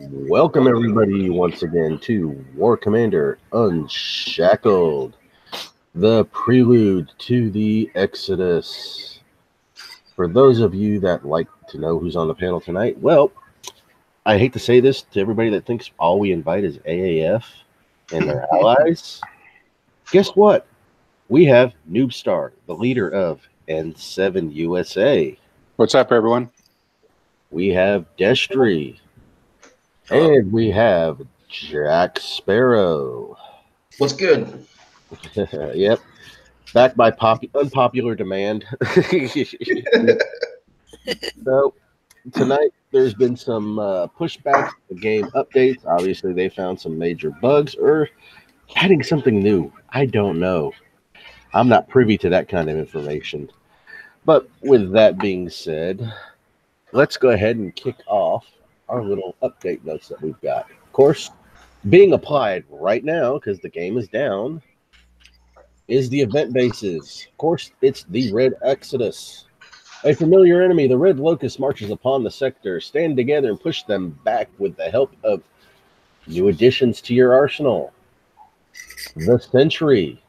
Welcome everybody once again to War Commander Unshackled, the prelude to the Exodus. For those of you that like to know who's on the panel tonight, well, I hate to say this to everybody that thinks all we invite is AAF and their allies. Guess what? We have Noobstar, the leader of N7 USA. What's up, everyone? We have Destry. And we have Jack Sparrow. What's good? Yep. Back by unpopular demand. So, tonight there's been some pushback to game updates. Obviously, they found some major bugs or adding something new. I don't know. I'm not privy to that kind of information. But with that being said, let's go ahead and kick off our little update notes that we've got. Of course, being applied right now, because the game is down, is the event bases. Of course, it's the Red Exodus. A familiar enemy, the Red Locust, marches upon the sector. Stand together and push them back with the help of new additions to your arsenal. The Sentry.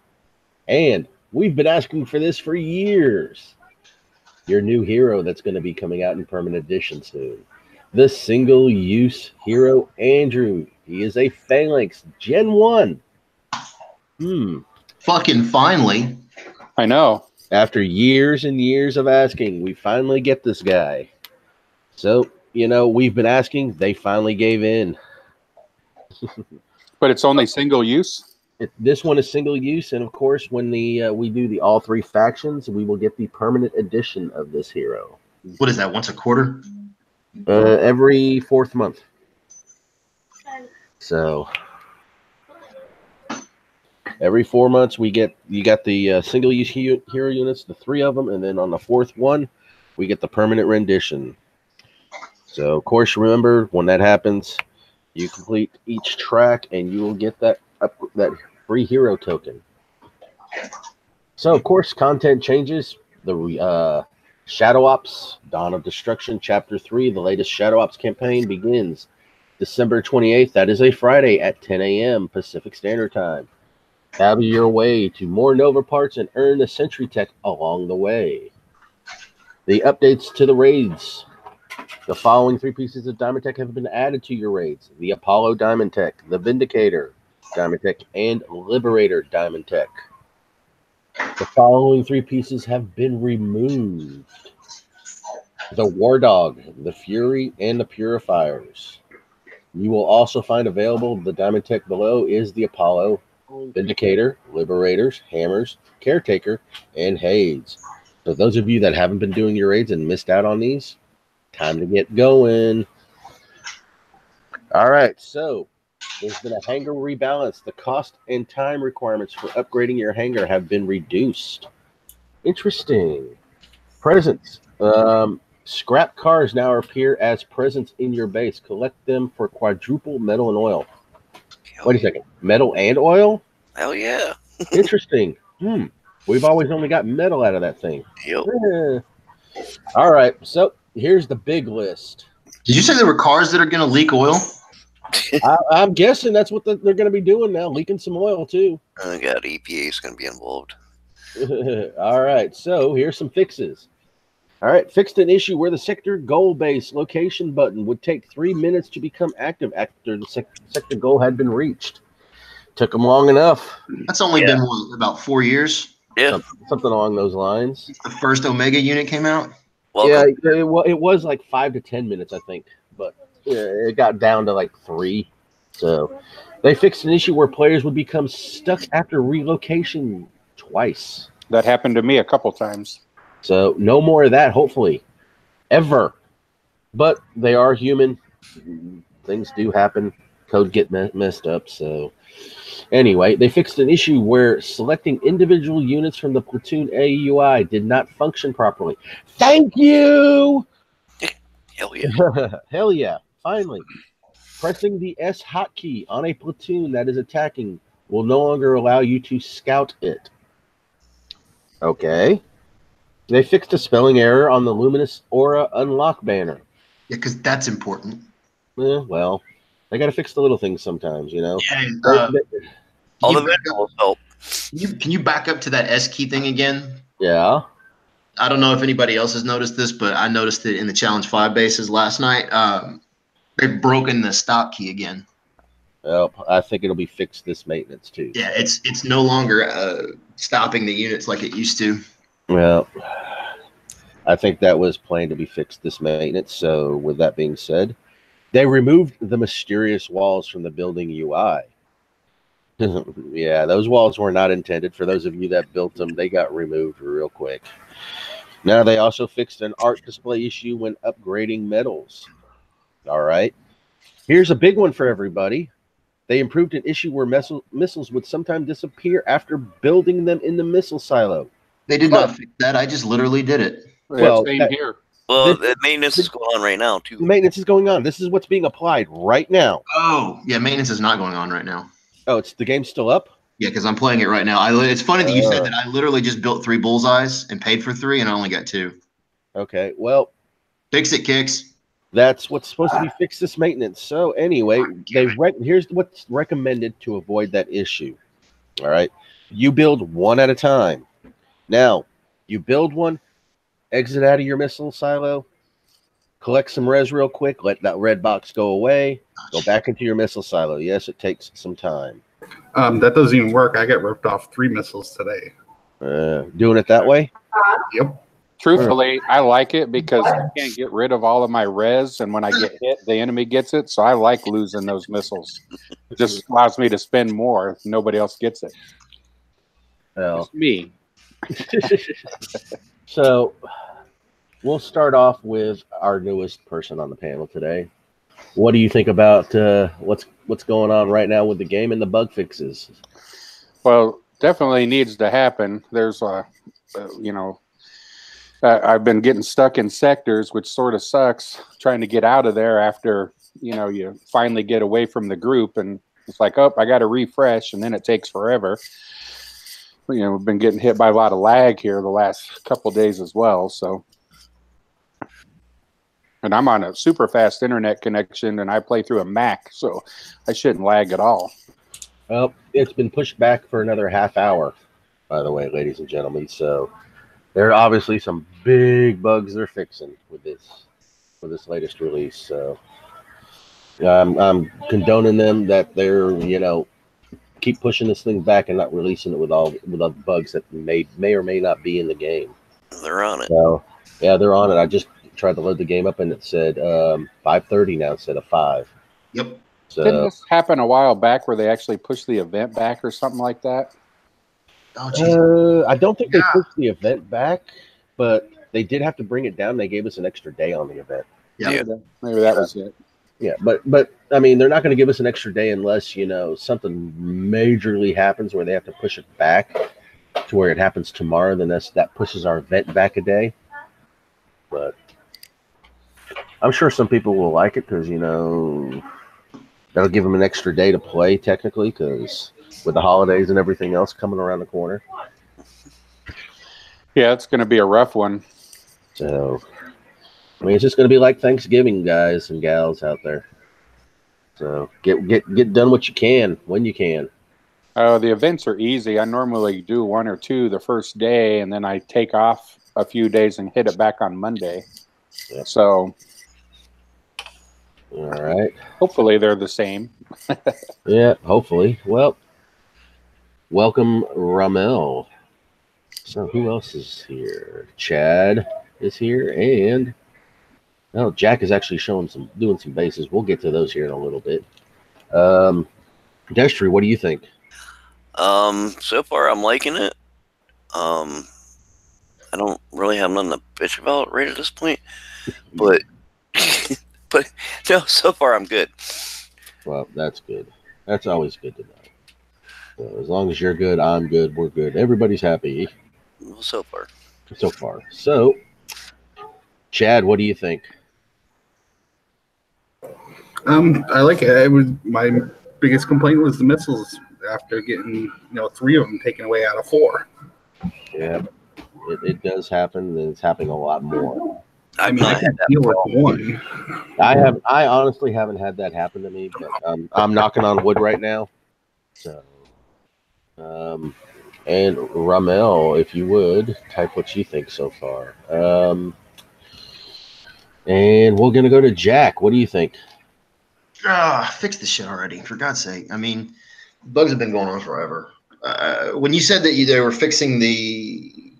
And we've been asking for this for years. Your new hero that's going to be coming out in permanent edition soon. The single-use hero, Andrew. He is a Phalanx Gen 1. Fucking finally. I know. After years and years of asking, we finally get this guy. So, we've been asking. They finally gave in. But it's only single use? This one is single-use, and of course, when we do the all three factions, we will get the permanent edition of this hero. What is that, once a quarter? Every 4th month. So every 4 months you got the single-use hero units, the 3 of them, and then on the 4th one, we get the permanent rendition. So of course, remember when that happens, you complete each track, and you will get that free hero token. So of course, content changes. The Shadow Ops, Dawn of Destruction, Chapter 3, the latest Shadow Ops campaign begins December 28th. That is a Friday at 10 a.m. Pacific Standard Time. Have your way to more Nova parts and earn the Sentry Tech along the way. The updates to the raids. The following 3 pieces of Diamond Tech have been added to your raids. The Apollo Diamond Tech, the Vindicator Diamond Tech, and Liberator Diamond Tech. The following 3 pieces have been removed. The War Dog, the Fury, and the Purifiers. You will also find available the Diamond Tech below is the Apollo, Vindicator, Liberators, Hammers, Caretaker, and Hades. So those of you that haven't been doing your raids and missed out on these, time to get going. All right, so there's been a hangar rebalance. The cost and time requirements for upgrading your hangar have been reduced. Interesting. Presents. Scrap cars now appear as presents in your base. Collect them for quadruple metal and oil. Wait a second. Metal and oil? Hell yeah. Interesting. We've always only got metal out of that thing. Yep. All right. So here's the big list. Did you say there were cars that are going to leak oil? I'm guessing that's what they're going to be doing now, leaking some oil too. I got EPA is going to be involved. All right, so here's some fixes. All right, fixed an issue where the sector goal base location button would take 3 minutes to become active after the sector goal had been reached. Took them long enough. That's only been about 4 years. Yeah. Something along those lines. The first Omega unit came out. Welcome. Yeah, it was like 5 to 10 minutes, I think, but it got down to like 3. So they fixed an issue where players would become stuck after relocation twice. That happened to me a couple times. So no more of that, hopefully, ever. But they are human. Things do happen. Code get messed up. So anyway, they fixed an issue where selecting individual units from the platoon AUI did not function properly. Thank you! Hell yeah. Hell yeah. Finally. Pressing the S hotkey on a platoon that is attacking will no longer allow you to scout it. Okay. They fixed a spelling error on the Luminous Aura Unlock banner. Yeah, because that's important. Well, They got to fix the little things sometimes, you know. Yeah, All the back up- visuals help. can you back up to that S key thing again? Yeah. I don't know if anybody else has noticed this, but I noticed it in the Challenge 5 bases last night. They've broken the stop key again. Well, I think it'll be fixed this maintenance too. Yeah, it's no longer stopping the units like it used to. Well, I think that was planned to be fixed this maintenance. So, with that being said, they removed the mysterious walls from the building UI. Yeah, those walls were not intended. For those of you that built them, they got removed real quick. Now, they also fixed an art display issue when upgrading medals. All right. Here's a big one for everybody. They improved an issue where missiles would sometimes disappear after building them in the missile silo. They did not fix that. I just literally did it. Well, Same here. Well, This- the maintenance is going on right now too. Maintenance is going on. This is what's being applied right now. Oh, yeah, maintenance is not going on right now. Oh, it's the game's still up? Yeah, because I'm playing it right now. It's funny that you said that. I literally just built 3 bullseyes and paid for 3, and I only got 2. Okay, well, Fix it, Kicks. that's what's supposed to be fixed this maintenance. So anyway, here's what's recommended to avoid that issue. All right, you build one at a time. Now, you build one, exit out of your missile silo, collect some res real quick, let that red box go away, go back into your missile silo. Yes, it takes some time. That doesn't even work. I got ripped off 3 missiles today. Doing it that way? Yep. Truthfully, I like it because I can't get rid of all of my res, and when I get hit, the enemy gets it. So I like losing those missiles. It just allows me to spend more if nobody else gets it. Well, It's me. so we'll start off with our newest person on the panel today. What do you think about what's going on right now with the game and the bug fixes? Well, definitely needs to happen. There's I've been getting stuck in sectors, which sort of sucks, trying to get out of there after, you finally get away from the group, and it's like, oh, I got to refresh, and then it takes forever. We've been getting hit by a lot of lag here the last couple days as well, so. And I'm on a super fast internet connection, and I play through a Mac, so I shouldn't lag at all. Well, it's been pushed back for another half hour, by the way, ladies and gentlemen. So there are obviously some big bugs they're fixing with this latest release. So I'm condoning them that they're keep pushing this thing back and not releasing it with all the bugs that may or may not be in the game. They're on it. So yeah, they're on it. I just tried to load the game up and it said 5:30 now instead of 5. Yep. So Didn't this happen a while back where they actually pushed the event back or something like that? Oh, geez. I don't think they pushed the event back, but they did have to bring it down. They gave us an extra day on the event. Yeah. Maybe that was it. Yeah, but I mean, they're not going to give us an extra day unless something majorly happens where they have to push it back to where it happens tomorrow. Then that pushes our event back a day. But I'm sure some people will like it because that'll give them an extra day to play technically, because with the holidays and everything else coming around the corner. Yeah, it's going to be a rough one. So, I mean, it's just going to be like Thanksgiving, guys and gals out there. So get done what you can when you can. The events are easy. I normally do 1 or 2 the first day, and then I take off a few days and hit it back on Monday. Yep. So, all right. hopefully they're the same. Yeah, hopefully. Well, welcome, Ramel. So who else is here? Chad is here, and Jack is actually doing some bases. We'll get to those here in a little bit. Destry, what do you think? So far I'm liking it. I don't really have nothing to bitch about right at this point, but but no, so far I'm good. Well, that's good. That's always good to know. So as long as you're good, I'm good, we're good. Everybody's happy. Well, so far. So far. So, Chad, what do you think? I like it. It was my biggest complaint was the missiles after getting 3 of them taken away out of 4. Yeah, it does happen, and it's happening a lot more. I mean, I can deal with one. I honestly haven't had that happen to me, but I'm knocking on wood right now. So, and Ramel, if you would type what you think so far. And we're gonna go to Jack. What do you think? Fix this shit already, for God's sake. I mean, bugs have been going on forever. When you said that they were fixing the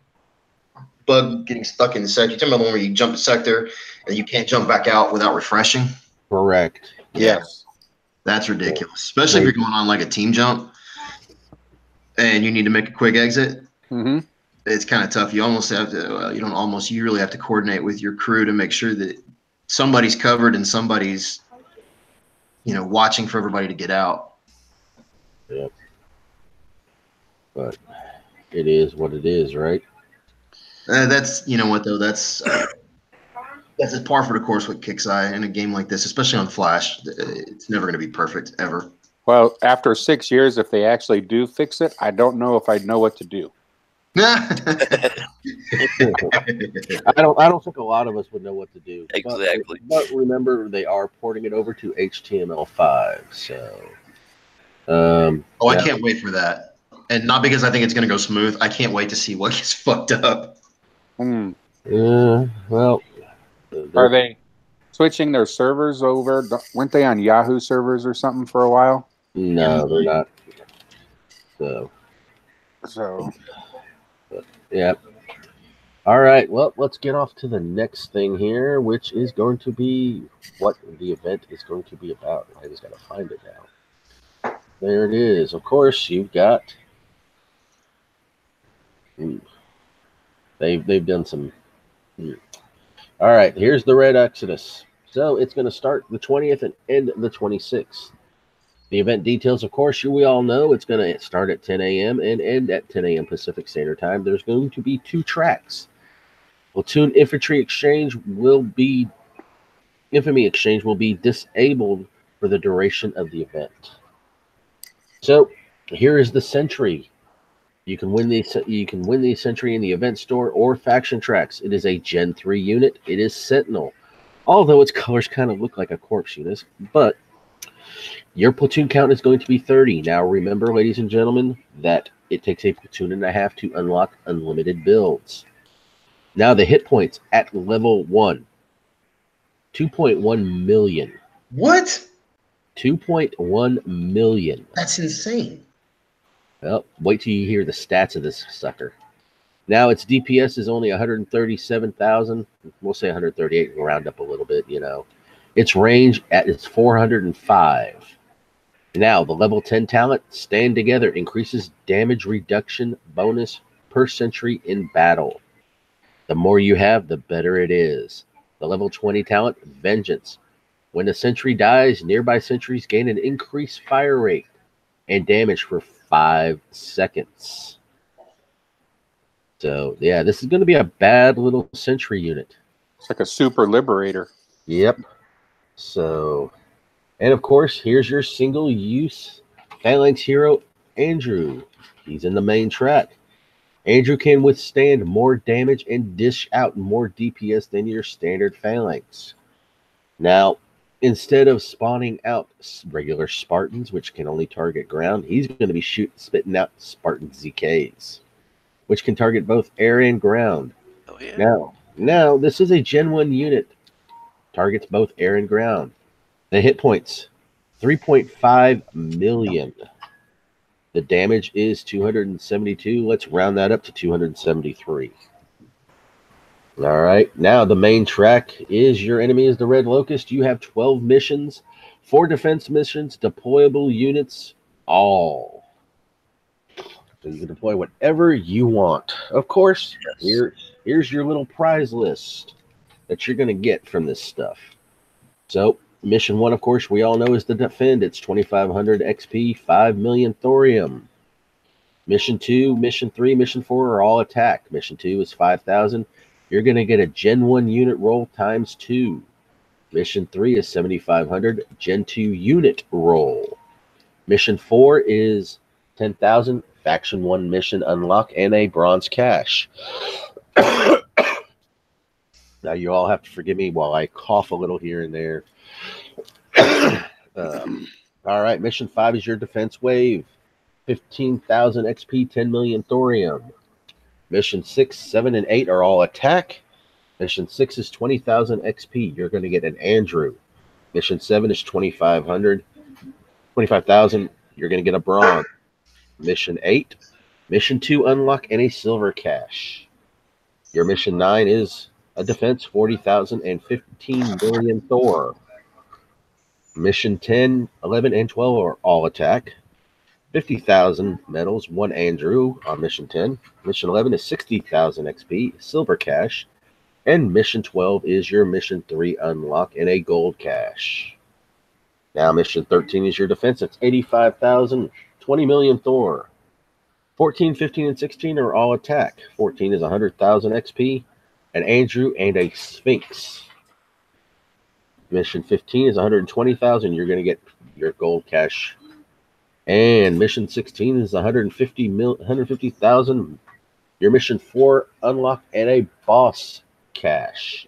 bug getting stuck in the sector, you're talking about the one where you jump the sector and you can't jump back out without refreshing? Correct. Yeah. Yes. That's ridiculous, especially if you're going on like a team jump and you need to make a quick exit. Mm-hmm. It's kind of tough. You almost have to, you don't almost, you really have to coordinate with your crew to make sure that somebody's covered and somebody's, watching for everybody to get out. Yeah. But it is what it is, right? That's, you know what, though, that's as par for the course with Kicks Eye in a game like this, especially on Flash. It's never going to be perfect, ever. Well, after 6 years, if they actually do fix it, I don't know if I'd know what to do. I don't think a lot of us would know what to do. Exactly. But remember, they are porting it over to HTML5. So, I can't wait for that. And not because I think it's going to go smooth. I can't wait to see what gets fucked up. Well, are they switching their servers over? Weren't they on Yahoo servers or something for a while? No, they're not. So. Yeah. All right. Well, let's get off to the next thing here, which is going to be what the event is going to be about. I just got to find it now. There it is. Of course, you've got. They've done some. All right. Here's the Red Exodus. So it's going to start the 20th and end the 26th. The event details, of course, we all know it's going to start at 10 a.m. and end at 10 a.m. Pacific Standard Time. There's going to be 2 tracks. Platoon Infantry Exchange Infamy Exchange will be disabled for the duration of the event. So here is the Sentry. You can win the Sentry in the event store or faction tracks. It is a Gen 3 unit. It is Sentinel, although its colors kind of look like a corpse unit, but your platoon count is going to be 30. Now, remember, ladies and gentlemen, that it takes a platoon and a half to unlock unlimited builds. Now, the hit points at level 1, 2.1 million. What? 2.1 million. That's insane. Well, wait till you hear the stats of this sucker. Now, its DPS is only 137,000. We'll say 138, we'll round up a little bit, Its range is 405. Now, the level 10 talent, Stand Together, increases damage reduction bonus per sentry in battle. The more you have, the better it is. The level 20 talent, Vengeance. When a sentry dies, nearby sentries gain an increased fire rate and damage for 5 seconds. So, yeah, this is going to be a bad little sentry unit. It's like a super liberator. Yep. So... And, of course, here's your single-use Phalanx hero, Andrew. He's in the main track. Andrew can withstand more damage and dish out more DPS than your standard Phalanx. Now, instead of spawning out regular Spartans, which can only target ground, he's going to be spitting out Spartan ZKs, which can target both air and ground. Oh, yeah. Now, this is a Gen 1 unit. Targets both air and ground. The hit points, 3.5 million. The damage is 272. Let's round that up to 273. All right. Now, the main track is your enemy is the Red Locust. You have 12 missions, 4 defense missions, deployable units, all. So you can deploy whatever you want. Of course, here's your little prize list that you're going to get from this stuff. So, Mission 1, of course, we all know is the Defend. It's 2,500 XP, 5 million thorium. Mission 2, Mission 3, Mission 4 are all attack. Mission 2 is 5,000. You're going to get a Gen 1 unit roll times 2. Mission 3 is 7,500 Gen 2 unit roll. Mission 4 is 10,000 Faction 1 mission unlock and a bronze cache. Now you all have to forgive me while I cough a little here and there. All right, mission 5 is your defense wave. 15,000 XP, 10 million thorium. Mission 6, 7, and 8 are all attack. Mission 6 is 20,000 XP. You're going to get an Andrew. Mission 7 is 25,000. You're going to get a bronze. Mission 8. Mission 2, unlock any silver cache. Your mission 9 is a defense, 40,000 and 15 million Thor. Mission 10, 11, and 12 are all attack. 50,000 medals, 1 Andrew on mission 10. Mission 11 is 60,000 XP, silver cache. And mission 12 is your mission 3 unlock in a gold cache. Now mission 13 is your defense. It's 85,000, 20 million Thor. 14, 15, and 16 are all attack. 14 is 100,000 XP, an Andrew, and a Sphinx. Mission 15 is 120,000. You're going to get your gold cache. And mission 16 is 150,000. Your mission 4 unlock and a boss cache.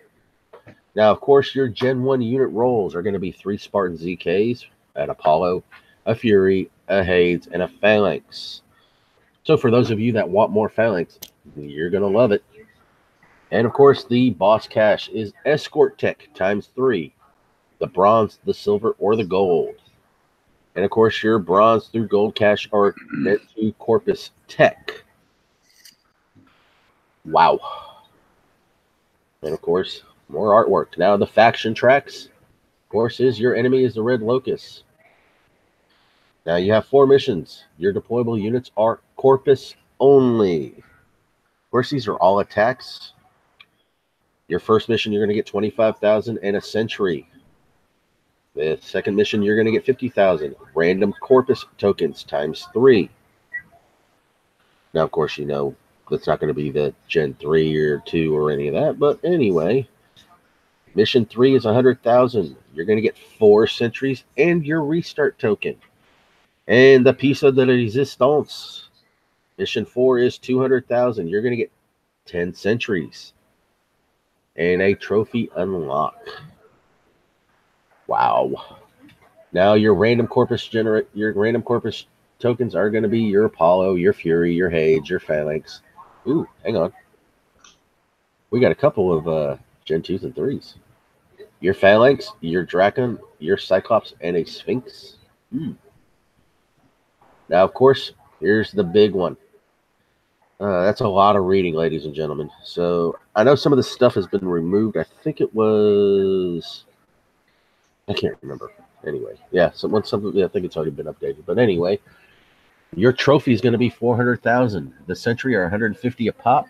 Now, of course, your Gen 1 unit rolls are going to be 3 Spartan ZKs, an Apollo, a Fury, a Hades, and a Phalanx. So for those of you that want more Phalanx, you're going to love it. And of course, the boss cache is Escort Tech times 3. The bronze, the silver, or the gold. And of course, your bronze through gold cache are meant to Corpus Tech. Wow. And of course, more artwork. Now the faction tracks, of course, is your enemy is the Red Locust. Now you have 4 missions. Your deployable units are Corpus only. Of course, these are all attacks. Your first mission, you're going to get 25,000 and a Sentry. The second mission, you're going to get 50,000 random Corpus tokens times 3. Now, of course, you know that's not going to be the Gen 3 or 2 or any of that. But anyway, mission 3 is 100,000. You're going to get 4 Sentries and your restart token. And the Piece of the Resistance. Mission 4 is 200,000. You're going to get 10 Sentries and a trophy unlock. Wow. Now your random corpus tokens are going to be your Apollo, your Fury, your Hades, your Phalanx. Ooh, hang on. We got a couple of Gen 2s and 3s. Your Phalanx, your Drakon, your Cyclops, and a Sphinx. Now, of course, here's the big one. That's a lot of reading, ladies and gentlemen. So I know some of this stuff has been removed. I think it was... I can't remember. Anyway, yeah, I think it's already been updated. But anyway, your trophy is going to be 400,000. The Sentry are 150 a pop.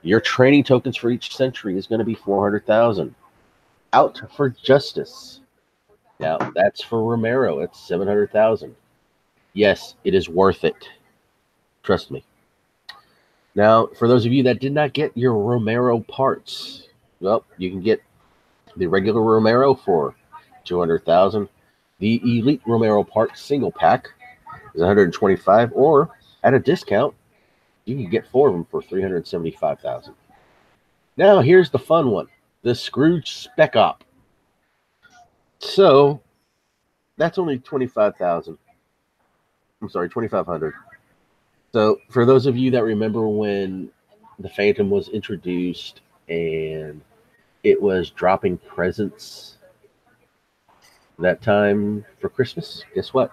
Your training tokens for each Sentry is going to be 400,000. Out for Justice. Now, that's for Romero. It's 700,000. Yes, it is worth it. Trust me. Now, for those of you that did not get your Romero parts, well, you can get the regular Romero for 200,000. The Elite Romero part single pack is 125, or at a discount, you can get 4 of them for 375,000. Now, here's the fun one, the Scrooge Spec Op. So, that's only 25,000. I'm sorry, 2,500. So, for those of you that remember when the Phantom was introduced and it was dropping presents that time for Christmas, guess what?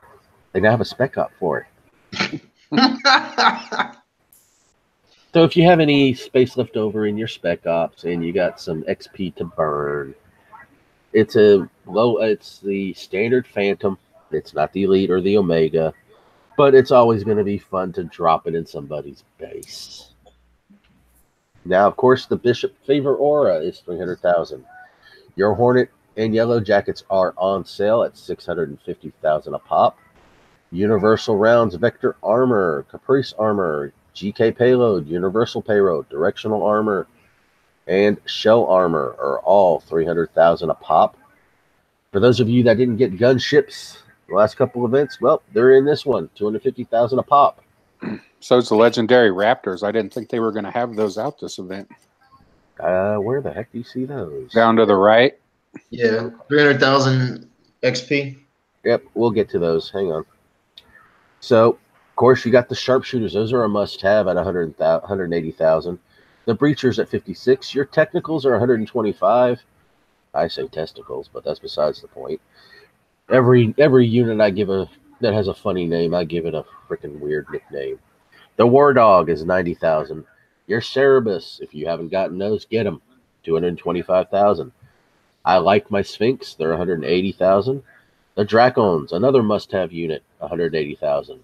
They now have a spec op for it. So if you have any space left over in your spec ops and you got some XP to burn, it's the standard Phantom. It's not the Elite or the Omega, but it's always going to be fun to drop it in somebody's base. Now, of course, the Bishop Favor Aura is 300,000. Your Hornet and Yellow Jackets are on sale at 650,000 a pop. Universal Rounds, Vector Armor, Caprice Armor, GK Payload, Universal Payload, Directional Armor, and Shell Armor are all 300,000 a pop. For those of you that didn't get gunships the last couple events, well, they're in this one, 250,000 a pop. So it's the legendary Raptors. I didn't think they were going to have those out this event. Where the heck do you see those? Down to the right. Yeah, 300,000 XP. Yep, we'll get to those. Hang on. So, of course, you got the sharpshooters. Those are a must-have at 180,000. The breachers at 56. Your technicals are 125. I say testicles, but that's besides the point. Every unit I give that has a funny name, I give it a freaking weird nickname. The War Dog is 90,000. Your Cerebus, if you haven't gotten those, get them. 225,000. I like my Sphinx. They're 180,000. The Dracones, another must-have unit, 180,000.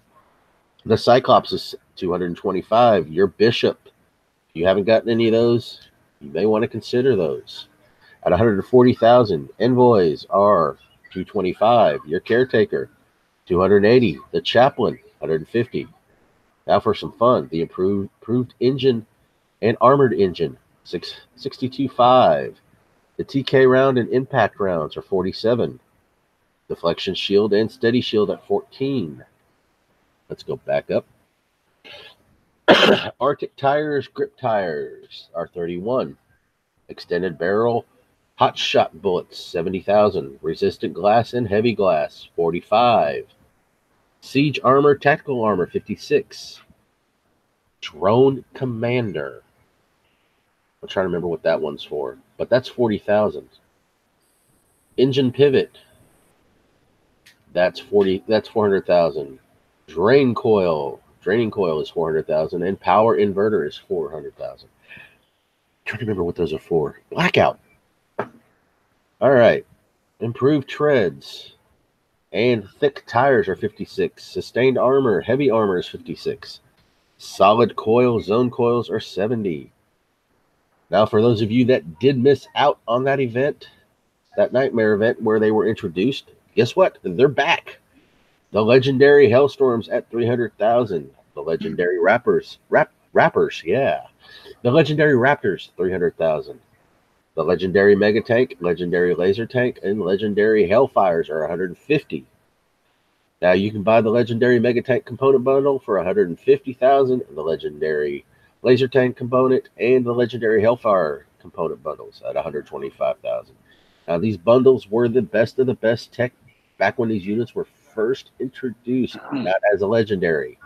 The Cyclops is 225. Your Bishop, if you haven't gotten any of those, you may want to consider those. At 140,000, Envoys are 225. Your Caretaker, 280. The Chaplain, 150. Now for some fun, the improved engine and armored engine, 62.5. The TK round and impact rounds are 47. Deflection shield and steady shield at 14. Let's go back up. Arctic tires, grip tires are 31. Extended barrel, hot shot bullets, 70,000. Resistant glass and heavy glass, 45. Siege armor, tactical armor, 56. Drone commander. I'm trying to remember what that one's for, but that's 40,000. Engine pivot. That's 400,000. Draining coil is 400,000, and power inverter is 400,000. Trying to remember what those are for. Blackout. All right. Improved treads and thick tires are 56. Sustained armor, heavy armor is 56. Solid coil, zone coils are 70. Now, for those of you that did miss out on that event, that nightmare event where they were introduced, guess what? They're back. The legendary Hellstorms at 300,000. The legendary Rappers, yeah. The legendary Raptors, 300,000. The legendary Mega Tank, legendary Laser Tank, and legendary Hellfires are 150. Now you can buy the legendary Mega Tank component bundle for 150,000, the legendary Laser Tank component, and the legendary Hellfire component bundles at 125,000. Now these bundles were the best of the best tech back when these units were first introduced, not as a legendary.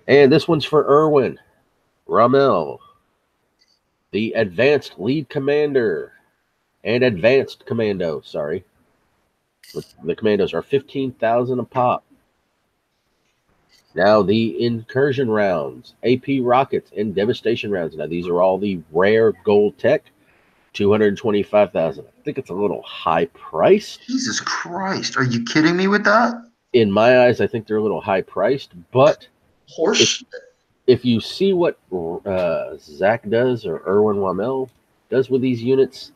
And this one's for Erwin, Rommel, the advanced lead commander, and advanced commando, sorry. The commandos are 15,000 a pop. Now the incursion rounds, AP rockets, and devastation rounds. Now these are all the rare gold tech, 225,000. I think it's a little high priced. Jesus Christ, are you kidding me with that? In my eyes, I think they're a little high priced, but Horse. If you see what Zach does or Erwin Wamel does with these units,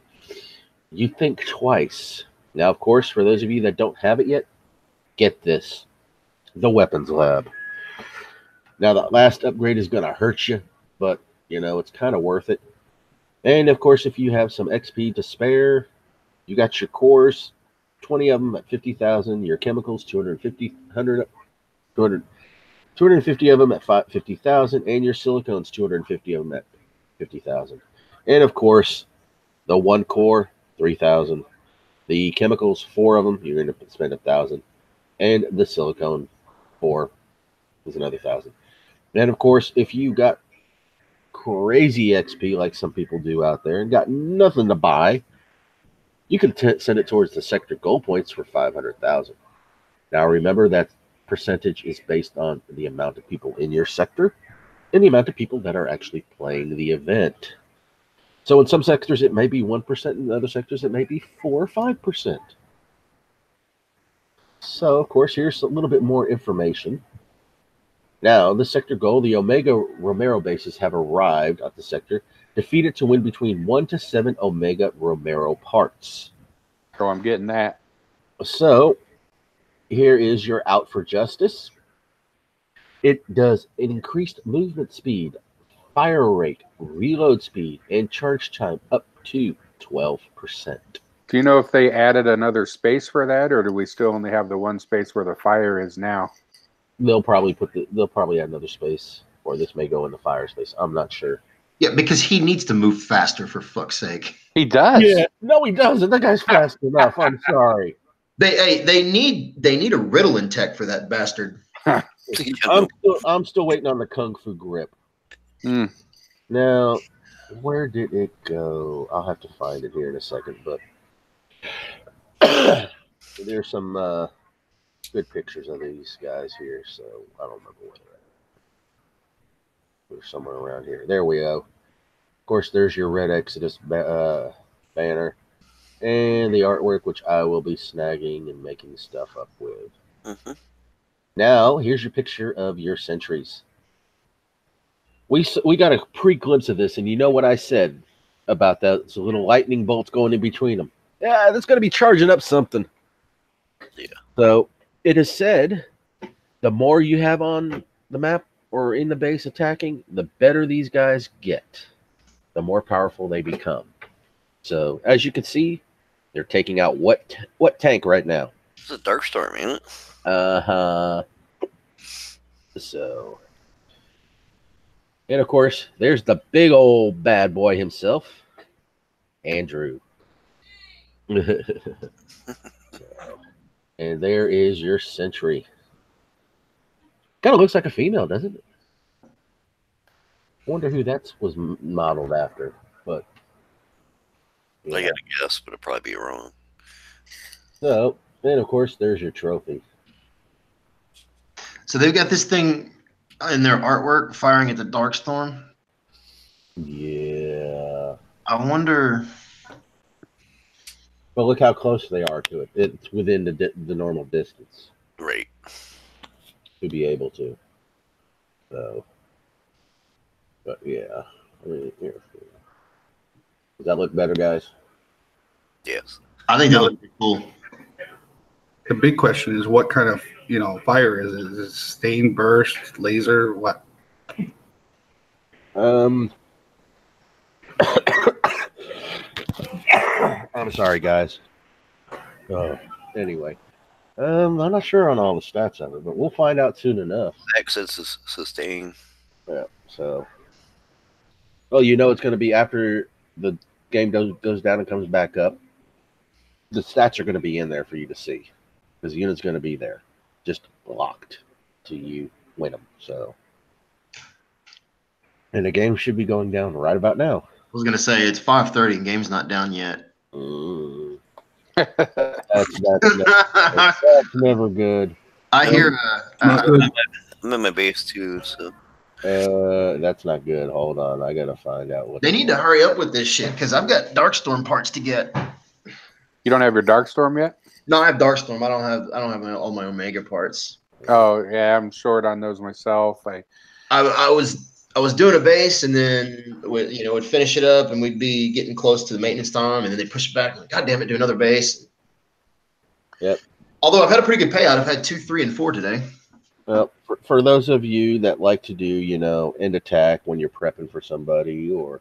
you think twice. Now, of course, for those of you that don't have it yet, get this. The Weapons Lab. Now, that last upgrade is going to hurt you, but, you know, it's kind of worth it. And, of course, if you have some XP to spare, you got your cores, 20 of them at 50,000, your chemicals, 250 of them at 50,000, and your silicones, 250 of them at 50,000. And, of course, the one core, 3,000. The chemicals, 4 of them, you're going to spend 1,000. And the silicone, 4 is another 1,000. And, of course, if you got crazy XP like some people do out there and got nothing to buy, you can send it towards the sector goal points for 500,000. Now, remember that percentage is based on the amount of people in your sector and the amount of people that are actually playing the event. So in some sectors it may be 1%, in other sectors it may be 4 or 5%. So of course here's a little bit more information. Now the sector goal, the Omega Romero bases have arrived at the sector. Defeat it to win between 1 to 7 Omega Romero parts. So I'm getting that. So here is your Out for Justice. It does an increased movement speed, fire rate, reload speed, and charge time up to 12%. Do you know if they added another space for that, or do we still only have the one space where the fire is now? They'll probably add another space, or this may go in the fire space. I'm not sure. Yeah, because he needs to move faster, for fuck's sake. He does. Yeah, no, he doesn't. That guy's fast enough. I'm sorry. They need a Ritalin tech for that bastard. I'm still waiting on the Kung Fu grip. Mm. Now, where did it go? I'll have to find it here in a second, but there's some good pictures of these guys here, so I don't remember where they're at. They're somewhere around here. There we go. Of course, there's your Red Exodus banner and the artwork, which I will be snagging and making stuff up with. Mm-hmm. Now, here's your picture of your sentries. We got a pre-glimpse of this, and you know what I said about that? It's a little lightning bolts going in between them. Yeah, that's going to be charging up something. Yeah. So it is said the more you have on the map or in the base attacking, the better these guys get, the more powerful they become. So as you can see, they're taking out what tank right now? It's a Darkstorm, ain't it? So, and of course, there's the big old bad boy himself, Andrew. And there is your sentry. Kind of looks like a female, doesn't it? Wonder who that was modeled after, but yeah. I gotta guess, but it'd probably be wrong. So, and of course, there's your trophy. So they've got this thing in their artwork firing at the Darkstorm. Yeah. I wonder. But look how close they are to it. It's within the normal distance Right. to be able to. So, but yeah. I mean, here. Does that look better, guys? Yes. I think that would be cool. The big question is what kind of fire is it? Is it stain, burst, laser, what? I'm sorry, guys. Anyway, I'm not sure on all the stats of it, but we'll find out soon enough. Access is sustain. Yeah. So, well, it's going to be after the game goes down and comes back up. The stats are going to be in there for you to see, because the unit's going to be there, just locked till you win them. So, and the game should be going down right about now. I was gonna say it's 5:30 and game's not down yet. That's never good. I hear. I'm in my base too, so That's not good. Hold on, I gotta find out what they need to hurry up with this shit because I've got Darkstorm parts to get. You don't have your Darkstorm yet? No, I have Darkstorm. I don't have all my Omega parts. Oh yeah, I'm short on those myself. I was doing a base, and then would finish it up, and we'd be getting close to the maintenance time, and then they push it back. I'm like, God damn it, do another base. Yep. Although I've had a pretty good payout. I've had 2, 3, and 4 today. Well, for those of you that like to do, end attack when you're prepping for somebody, or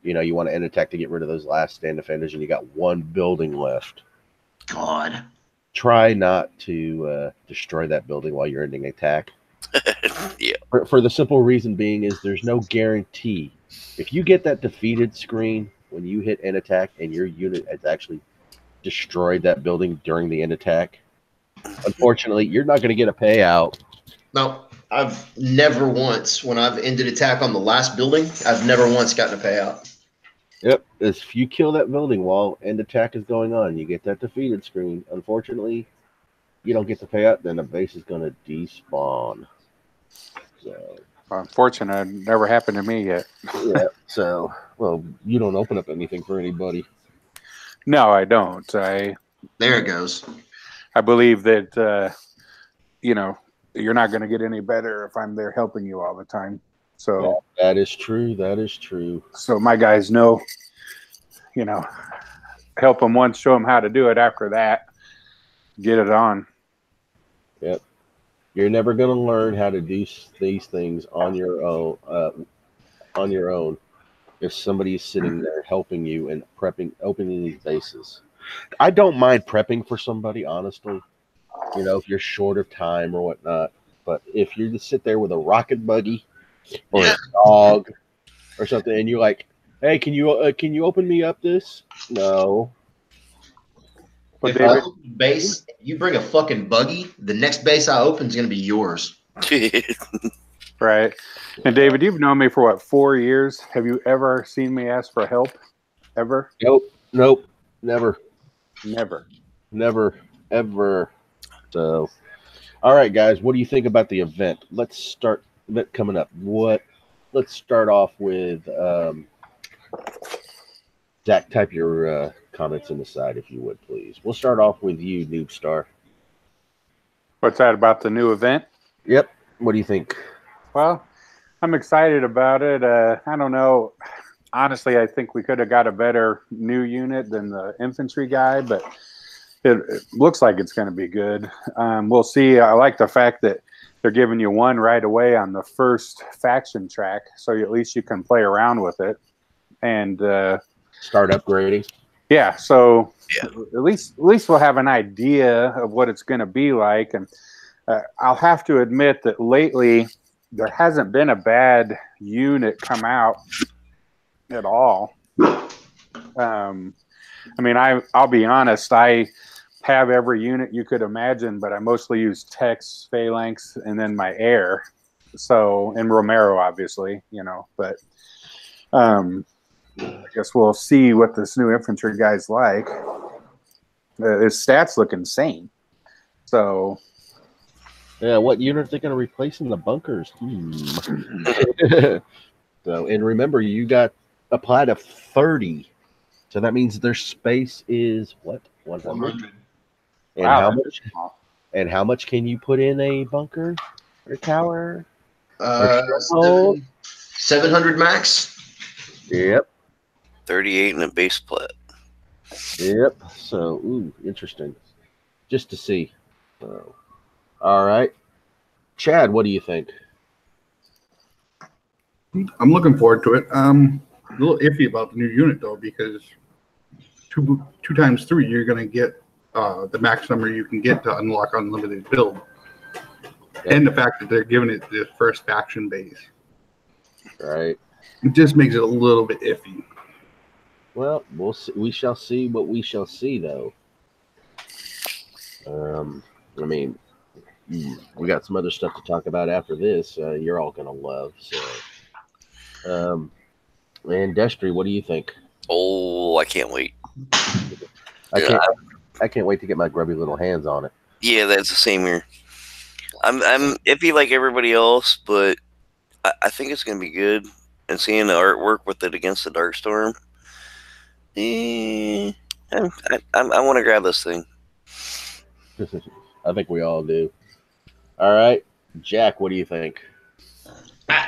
you want to end attack to get rid of those last stand defenders, and you got one building left. God. Try not to destroy that building while you're ending attack. yeah. For the simple reason being is there's no guarantee. If you get that defeated screen when you hit end attack and your unit has actually destroyed that building during the end attack, unfortunately, you're not going to get a payout. No, I've never once, when I've ended attack on the last building, I've never once gotten a payout. Yep. If you kill that building while end attack is going on, you get that defeated screen. Unfortunately, you don't get the payout, then the base is going to despawn. So, unfortunately, it never happened to me yet. Yeah. So, well, you don't open up anything for anybody. No, I don't. There it goes. I believe that you're not going to get any better if I'm there helping you all the time. So that is true. That is true. So my guys know, help them once, show them how to do it. After that, get it on. Yep. You're never going to learn how to do these things on your own. If somebody's sitting there helping you and opening these bases. I don't mind prepping for somebody, honestly. If you're short of time or whatnot. But if you just sit there with a rocket buggy or a dog or something, and you're like, "Hey, can you open me up this?" No. But If I David, open base, you bring a fucking buggy, the next base I open is going to be yours. right? And David, you've known me for what, 4 years? Have you ever seen me ask for help? Ever? Nope, never, Never. ever. So, all right, guys, what do you think about the event? Let's start event coming up. Let's start off with Zach. Type your comments in the side if you would, please. We'll start off with you, Noob Star. What's that about the new event? Yep. What do you think? Well, I'm excited about it. I don't know. Honestly, I think we could have got a better new unit than the infantry guy, but it looks like it's going to be good. We'll see. I like the fact that they're giving you one right away on the first faction track, so at least you can play around with it. And Start upgrading. yeah, so at least we'll have an idea of what it's going to be like. And I'll have to admit that lately there hasn't been a bad unit come out at all. I mean, I'll be honest, I have every unit you could imagine, but I mostly use Tex, Phalanx, and then my air. So, and Romero, obviously, you know, but I guess we'll see what this new infantry guy's like. His stats look insane. So, yeah, what unit are they going to replace in the bunkers? So, and remember, you got applied a 30, so that means their space is what, 100. And wow, how much? And how much can you put in a bunker or a tower? 700 max. Yep. 38 in a base plat. Yep. So, interesting. Just to see. All right, Chad, what do you think? I'm looking forward to it. A little iffy about the new unit though, because two times 3 you're going to get the max number you can get to unlock unlimited build, and the fact that they're giving it the first faction base. Right. It just makes it a little bit iffy. Well, we'll see. We shall see what we shall see, though. I mean, we got some other stuff to talk about after this. You're all gonna love. So, and Destry, what do you think? Oh, I can't wait. I can't wait to get my grubby little hands on it. Yeah, that's the same here. I'm iffy like everybody else, but I think it's gonna be good. And seeing the artwork with it against the Darkstorm, I want to grab this thing. I think we all do. All right, Jack, what do you think?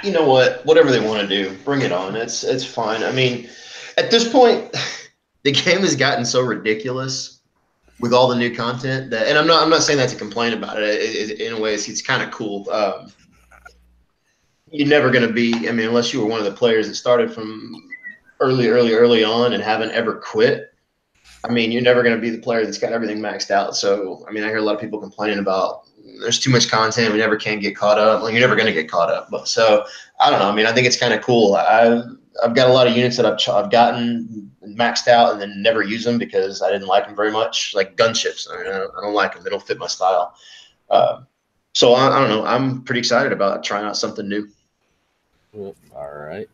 You know what? Whatever they want to do, bring it on. It's fine. I mean, at this point, the game has gotten so ridiculous with all the new content that, and I'm not saying that to complain about it. In a way, it's kind of cool. You're never going to be. I mean, unless you were one of the players that started from early on and haven't ever quit. I mean, you're never going to be the player that's got everything maxed out. So, I mean, I hear a lot of people complaining about there's too much content. We never can get caught up. Well, you're never going to get caught up. But so, I don't know. I mean, I think it's kind of cool. I've got a lot of units that I've gotten maxed out and then never use them because I didn't like them very much, like gunships. I don't like them. They don't fit my style. So, I don't know. I'm pretty excited about trying out something new. All right.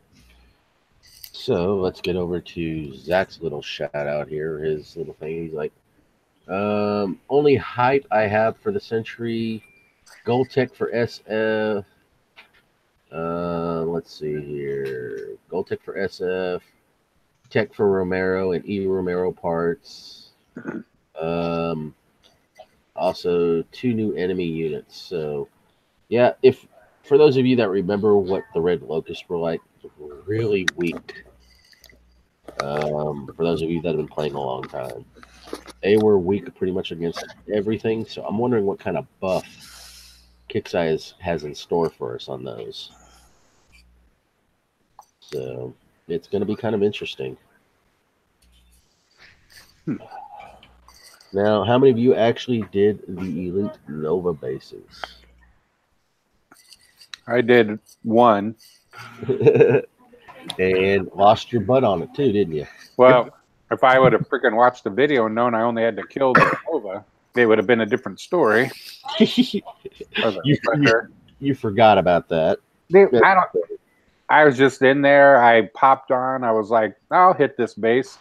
So let's get over to Zach's little shout out here. His little thing. He's like, only hype I have for the Century, Gold Tech for SF. Let's see here. Gold Tech for SF, Tech for Romero and E Romero parts. Also 2 new enemy units. So yeah, if for those of you that remember what the Red Locusts were like, really weak. For those of you that have been playing a long time, they were weak pretty much against everything. So I'm wondering what kind of buff Kixeye has in store for us on those. So it's going to be kind of interesting. Now, how many of you actually did the Elite Nova bases? I did one. And lost your butt on it too, didn't you? Well, if I would have freaking watched the video and known I only had to kill the Nova, it would have been a different story. You forgot about that. Dude, I was just in there. I popped on. I was like, I'll hit this base.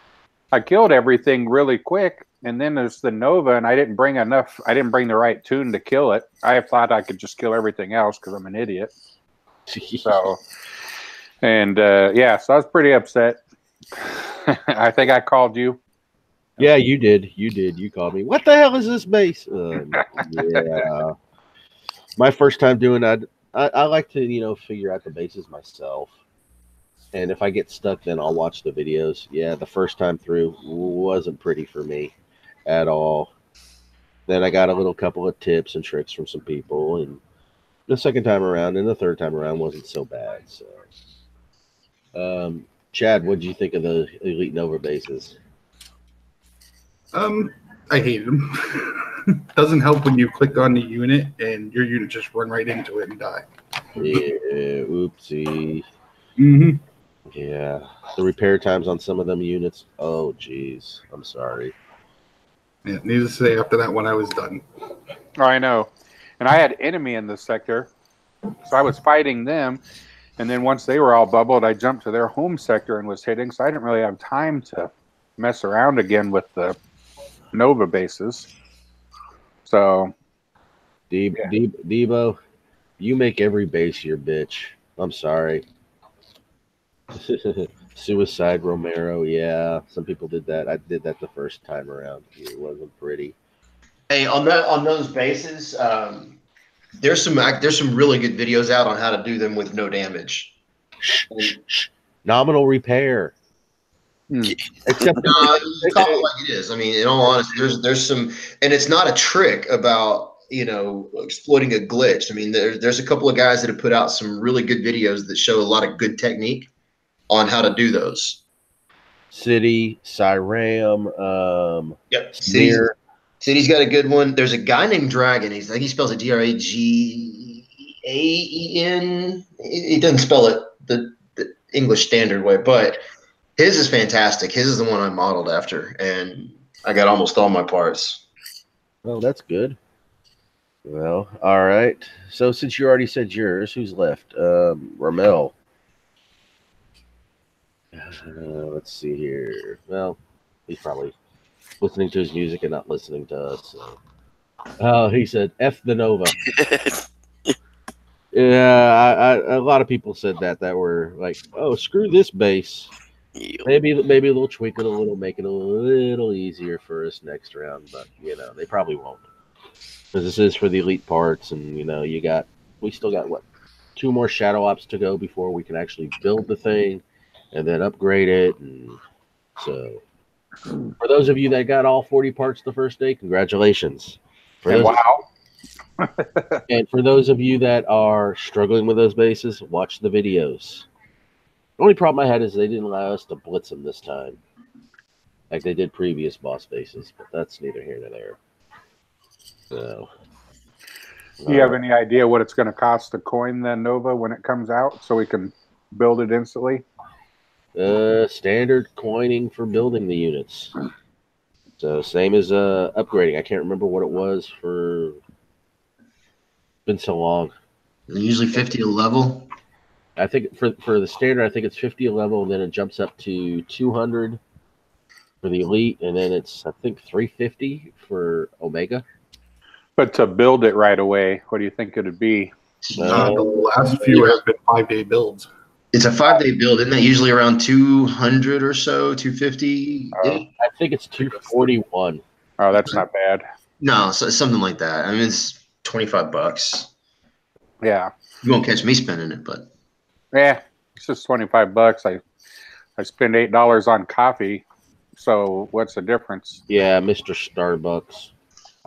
I killed everything really quick, and then there's the Nova, and I didn't bring enough. I didn't bring the right tune to kill it. I thought I could just kill everything else because I'm an idiot. So, and yeah, so I was pretty upset. I think I called you. Yeah, you did. You called me. What the hell is this base? Yeah. My first time doing that, I like to, figure out the bases myself. And if I get stuck, then I'll watch the videos. Yeah, the first time through wasn't pretty for me at all. Then I got a little couple of tips and tricks from some people. And the second time around and the third time around wasn't so bad. So, Chad, what did you think of the Elite Nova bases? I hated them. Doesn't help when you click on the unit and your unit just run right into it and die. Yeah, oopsie. Mm-hmm. Yeah, the repair times on some of them units. Oh, geez, I'm sorry. Yeah, needless to say, after that one, I was done. Oh, I know. And I had enemy in this sector, so I was fighting them. And then once they were all bubbled, I jumped to their home sector and was hitting. So I didn't really have time to mess around again with the Nova bases. So, Debo, you make every base your bitch. I'm sorry. Suicide Romero, yeah. Some people did that. I did that the first time around. It wasn't pretty. Hey, on those bases, there's some really good videos out on how to do them with no damage. Shh. Nominal repair. Except you call it like it is. I mean, in all honesty, there's some, and it's not a trick about exploiting a glitch. I mean, there's a couple of guys that have put out some really good videos that show a lot of good technique on how to do those. City, Cyram, yep, City's got a good one. There's a guy named Dragon. I think he spells it Dragaen. He doesn't spell it the English standard way, but his is fantastic. His is the one I modeled after, and I got almost all my parts. Well, that's good. Well, all right. So since you already said yours, who's left? Ramel. Let's see here. Well, he's probably listening to his music and not listening to us. So. He said, F the Nova. Yeah, a lot of people said that were like, oh, screw this base. Maybe a little tweak it a little, make it a little easier for us next round, but they probably won't. Because this is for the elite parts, and we still got what, 2 more Shadow Ops to go before we can actually build the thing and then upgrade it. And so for those of you that got all 40 parts the first day, congratulations. And for those of you that are struggling with those bases, watch the videos. The only problem I had is they didn't allow us to blitz them this time, like they did previous boss bases, but that's neither here nor there. So, do you have any idea what it's going to cost to coin the Nova when it comes out so we can build it instantly? Standard coining for building the units. So same as upgrading. I can't remember what it was for. Been so long. Usually 50 a level. I think for the standard, I think it's 50 a level, and then it jumps up to 200 for the elite, and then it's I think 350 for Omega. But to build it right away, what do you think it would be? The last few have been 5-day builds. It's a 5-day build, isn't that usually around 200 or so, 250? I think it's 241. Oh, that's not bad. No, so something like that. I mean, it's $25. Yeah, you won't catch me spending it, but yeah, it's just $25. I spend $8 on coffee, so what's the difference? Yeah, Mr. Starbucks.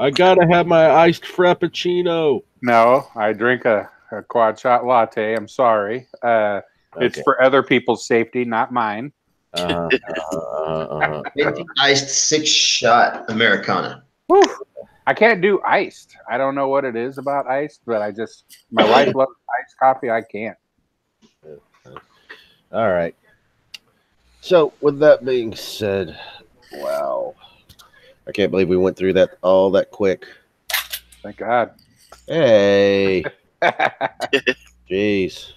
I gotta have my iced frappuccino. No, I drink a quad shot latte. I'm sorry. It's for other people's safety, not mine. Iced 6-shot Americana. Woo. I can't do iced. I don't know what it is about iced, but my wife loves iced coffee. I can't. All right. So, with that being said, wow, I can't believe we went through that all that quick. Thank God. Hey, jeez.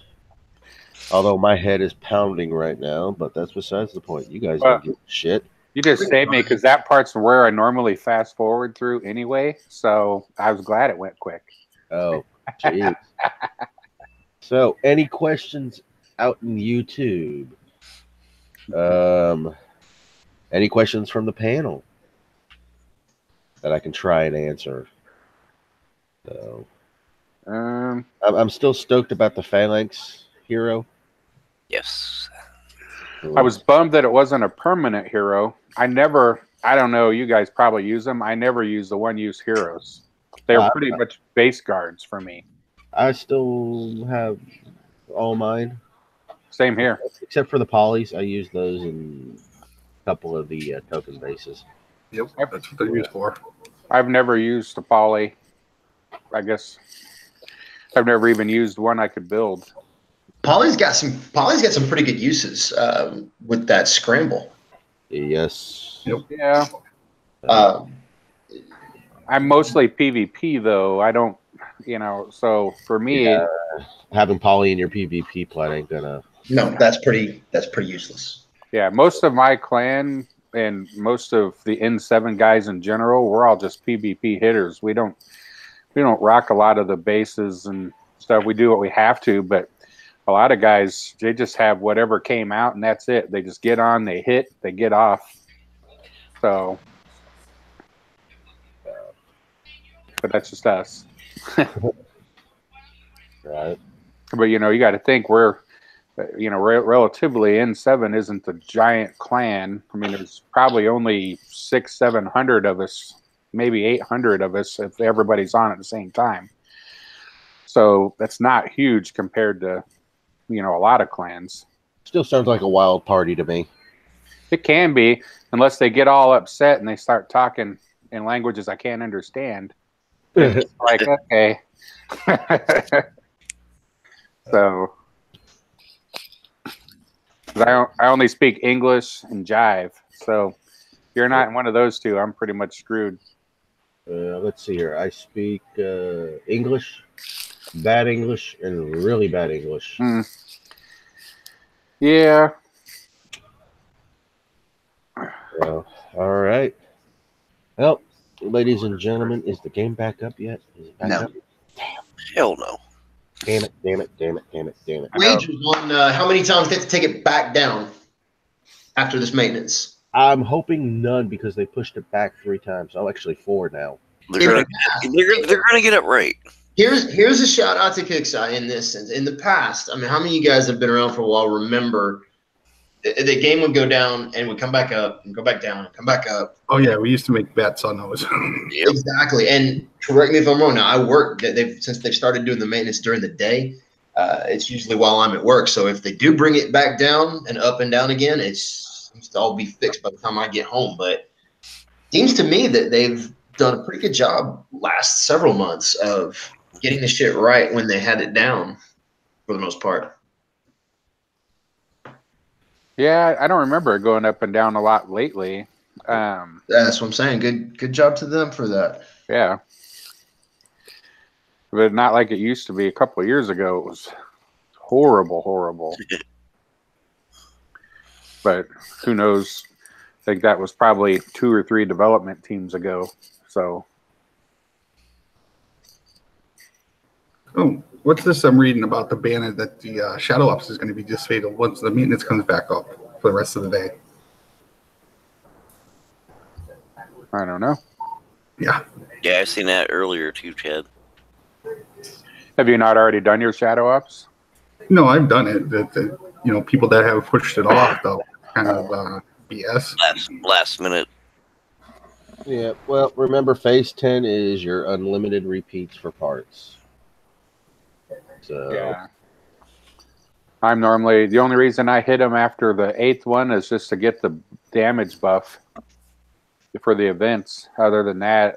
Although my head is pounding right now, but that's besides the point. You guys Well, don't give a shit. you just saved me because that part's where I normally fast forward through anyway. So I was glad it went quick. Oh, jeez. So, any questions out in YouTube? Any questions from the panel that I can try and answer? So, I'm still stoked about the Phalanx hero. Yes. I was bummed that it wasn't a permanent hero. I don't know, you guys probably use them. I never use the one-use heroes. They're pretty much base guards for me. I still have all mine. Same here. Except for the polys. I use those in a couple of the token bases. Yep, that's what they're used for. I've never used a poly. I guess I've never even used one I could build. Polly's got some pretty good uses with that scramble. Yes. Yep. Yeah. I'm mostly PvP though. I don't, so for me, having poly in your PvP plot ain't gonna. No, that's pretty useless. Yeah, most of my clan and most of the N7 guys in general, we're all just PvP hitters. We don't rock a lot of the bases and stuff. We do what we have to, but a lot of guys, they just have whatever came out and that's it. They just get on, they hit, they get off. So, but that's just us. Right. But you got to think we're relatively N7 isn't the giant clan. I mean, there's probably only 600-700 of us, maybe 800 of us if everybody's on at the same time. So that's not huge compared to a lot of clans. Still sounds like a wild party to me. It can be, unless they get all upset and they start talking in languages I can't understand. It's like, okay. So I only speak English and jive. So if you're not in one of those two, I'm pretty much screwed. Let's see here. I speak English, bad English, and really bad English. Yeah. All right. Well, ladies and gentlemen, is the game back up yet? Is it back up? Hell no. Damn it. Wagers on how many times they have to take it back down after this maintenance. I'm hoping none because they pushed it back 3 times. Oh, actually 4 now. They're gonna get it right. Here's a shout out to Kickstarter in this sense. In the past, I mean, how many of you guys have been around for a while remember the game would go down and would come back up and go back down and come back up? Oh yeah, we used to make bets on those. Yep. Exactly. And correct me if I'm wrong. Now I work. Since they've started doing the maintenance during the day. It's usually while I'm at work. So if they do bring it back down and up and down again, it seems to all be fixed by the time I get home. But it seems to me that they've done a pretty good job last several months of getting the shit right when they had it down for the most part. Yeah, I don't remember it going up and down a lot lately. That's what I'm saying. Good job to them for that. Yeah. But not like it used to be a couple of years ago. It was horrible. But who knows? I think that was probably 2 or 3 development teams ago. So. Oh, what's this I'm reading about the ban that the Shadow Ops is going to be disabled once the maintenance comes back up for the rest of the day? I don't know. Yeah. Yeah, I seen that earlier too, Chad. Have you not already done your Shadow Ops? No, I've done it. People that have pushed it off, though, kind of BS. Last minute. Yeah, well, remember, Phase 10 is your unlimited repeats for parts. So yeah. I'm normally, the only reason I hit them after the 8th one is just to get the damage buff for the events. Other than that,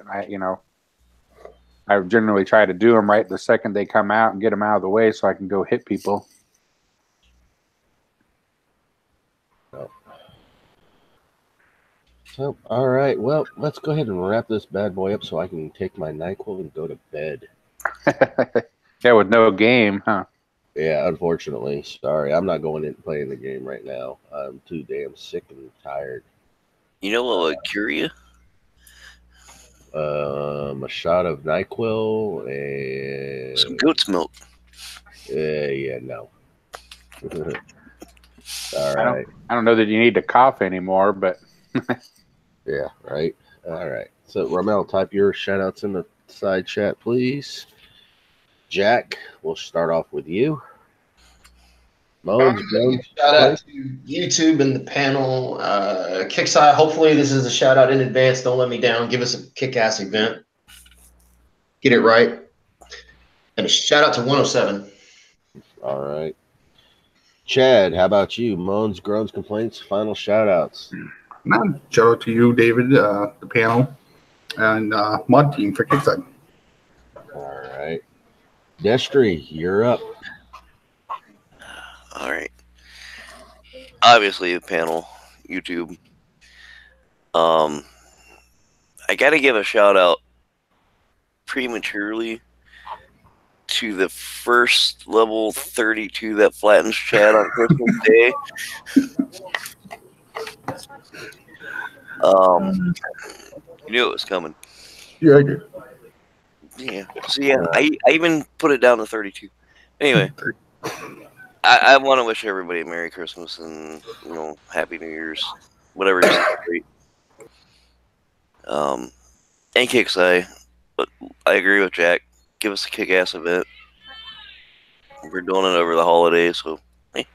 I generally try to do them right the second they come out and get them out of the way so I can go hit people. So, all right. Well, let's go ahead and wrap this bad boy up so I can take my NyQuil and go to bed. Yeah, with no game, huh? Yeah, unfortunately. Sorry. I'm not going in playing the game right now. I'm too damn sick and tired. You know what would cure you? A shot of NyQuil and Some goat's milk. yeah, no. All right. I don't know that you need to cough anymore, but Yeah, right. All right. So, Ramel, type your shout outs in the side chat, please. Jack, we'll start off with you. Moans, groans, Shout out to YouTube and the panel. Kickside, hopefully this is a shout out in advance. Don't let me down. Give us a kick-ass event. Get it right. And a shout out to 107. All right. Chad, how about you? Moans, groans, complaints, final shout outs. Shout out to you, David, the panel, and mod team for Kickside. All right. Destry, you're up. All right. Obviously, the panel, YouTube. I got to give a shout out prematurely to the first level 32 that flattens Chad on Christmas Day. You knew it was coming. Yeah, I did. Yeah. So yeah, I even put it down to 32. Anyway, I want to wish everybody a Merry Christmas and Happy New Year's, whatever you celebrate. And Kicksai, but I agree with Jack. Give us a kick-ass event. We're doing it over the holidays, so hey,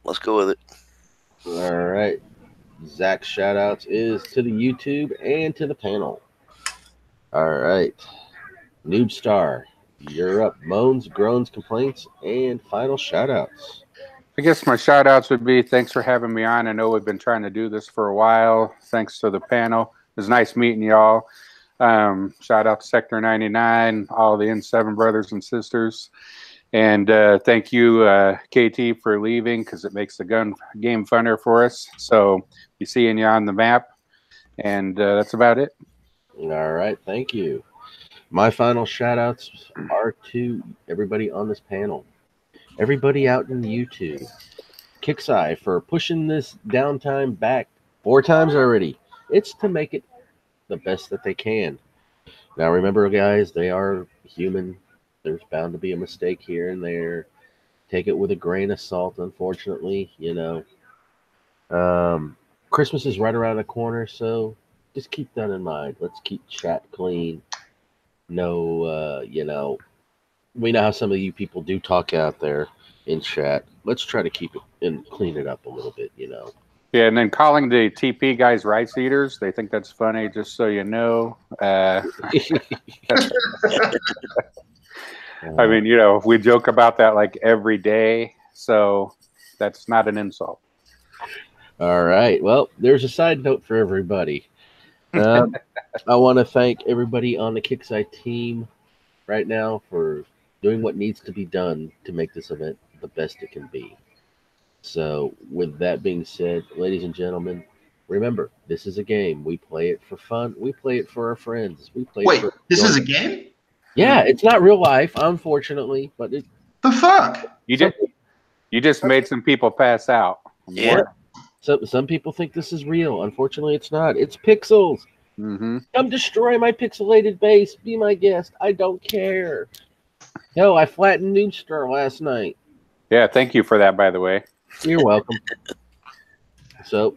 let's go with it. All right. Zach's shout outs is to the YouTube and to the panel. All right. Noob Star, you're up. Moans, groans, complaints, and final shout outs. I guess my shout outs would be thanks for having me on. I know we've been trying to do this for a while. Thanks to the panel. It was nice meeting y'all. Shout out to Sector 99, all the N7 brothers and sisters. And thank you, KT, for leaving because it makes the game funner for us. So be seeing you on the map. And that's about it. All right. Thank you. My final shout outs are to everybody on this panel, everybody out in YouTube. Kicksai for pushing this downtime back 4 times already. It's to make it the best that they can. Now, remember, guys, they are human. There's bound to be a mistake here and there. Take it with a grain of salt, unfortunately. Christmas is right around the corner, so just keep that in mind. Let's keep chat clean. No, we know how some of you people do talk out there in chat. Let's try to keep it and clean it up a little bit, Yeah, and then calling the TP guys rice eaters, they think that's funny, just so you know. I mean, we joke about that like every day, so that's not an insult. All right. Well, there's a side note for everybody. I want to thank everybody on the Kickside team right now for doing what needs to be done to make this event the best it can be. So, with that being said, ladies and gentlemen, remember, this is a game. We play it for fun. We play it for our friends. Wait, this is a game? Yeah, it's not real life, unfortunately, but it. The fuck? You just made some people pass out. Yeah. Some people think this is real. Unfortunately, it's not. It's pixels. Mm-hmm. Come destroy my pixelated base. Be my guest. I don't care. No, I flattened Noobstar last night. Yeah, thank you for that, by the way. You're welcome. So,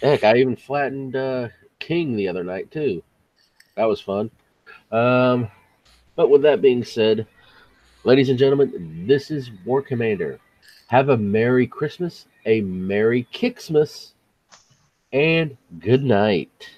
heck, I even flattened King the other night, too. That was fun. But with that being said, ladies and gentlemen, this is War Commander. Have a Merry Christmas, a Merry Kicksmas, and good night.